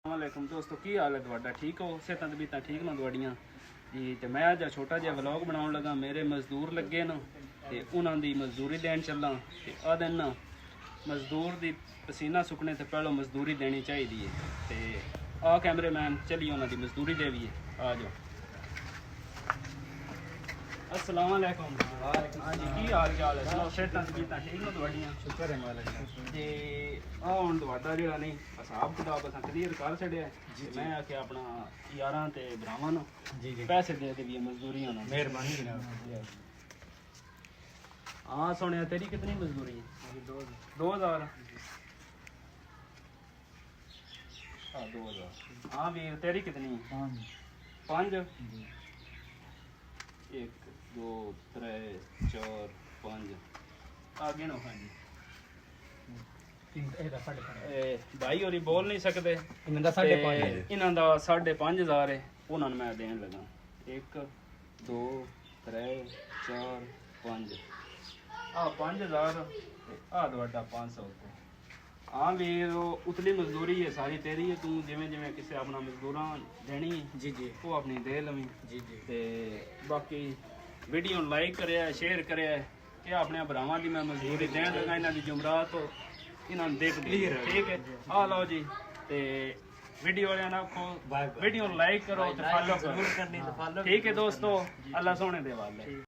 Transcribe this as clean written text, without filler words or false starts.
ਵਾਲੇਕੁਮ ਦੋਸਤੋ, ਕੀ ਹਾਲ ਹੈ ਤੁਹਾਡਾ? ਠੀਕ ਹੋ? ਸਿਹਤਾਂ ਤਬੀਅਤਾਂ ਠੀਕ ਨੇ ਤੁਹਾਡੀਆਂ ਜੀ? ਤੇ ਮੈਂ ਅੱਜ ਛੋਟਾ ਜਿਹਾ ਵਲੌਗ ਬਣਾਉਣ ਲੱਗਾ। ਮੇਰੇ ਮਜ਼ਦੂਰ ਲੱਗੇ ਨੇ ਤੇ ਉਹਨਾਂ ਦੀ ਮਜ਼ਦੂਰੀ ਦੇਣ ਚੱਲਾਂ। ਤੇ ਆ ਦਿਨ ਨਾ ਮਜ਼ਦੂਰ ਦੀ ਪਸੀਨਾ ਸੁੱਕਣੇ ਤੇ ਪਹਿਲਾਂ ਮਜ਼ਦੂਰੀ ਦੇਣੀ ਚਾਹੀਦੀ ਹੈ। ਤੇ ਆ ਕੈਮਰਾਮੈਨ ਚਲੀ ਉਹਨਾਂ ਦੀ ਮਜ਼ਦੂਰੀ ਦੇਵੀਏ। ਆ ਜਾਓ। अस्सलाम वालेकुम। हाँ जी, की हाल चाल है? सुनाओ, सेहतां तबीयतां ठीक ने तुहाडियां? शुक्र है मालिक दा। ते आ हुण तुहाडा जेहड़ा नहीं हिसाब किताब असां क्लियर कर छड़िया। मैं आख्या अपना यारां ते भरावां नूं जी जी पैसे दे देवी मजदूरी होना। मेहरबानी जनाब। हाँ सुनिया, तेरी कितनी मजदूरी है? 2000। हाँ 2000। हाँ वीर, तेरी कितनी है? 5। 1 2 3 4 5 आगे नो। हाँ जी, भाई होरी बोल नहीं सकते। इन्हां दा 5,500 है। उन्हां नूं मैं देण लगा 1 2 3 4 5 आ 5,000 आ ਤੁਹਾਡਾ 500 रुपये। हाँ वीर, उतली मजदूरी है सारी तेरी है। तू जिवें जिवें किसी अपना मजदूरां देनी जी जी वो अपनी दे लवीं। जी जी ते बाकी वीडियो लाइक करें, शेयर करें कि अपने भरावां दी मैं मजदूरी देण लगा। इन्हां दी जुमरात तो इन्हां नूं देख क्लियर है। ठीक है, आ लो जी। ते वीडियो वाले ना को वीडियो लाइक करो ते फॉलो करो। ठीक है दोस्तों, अल्लाह सोने दे वाले।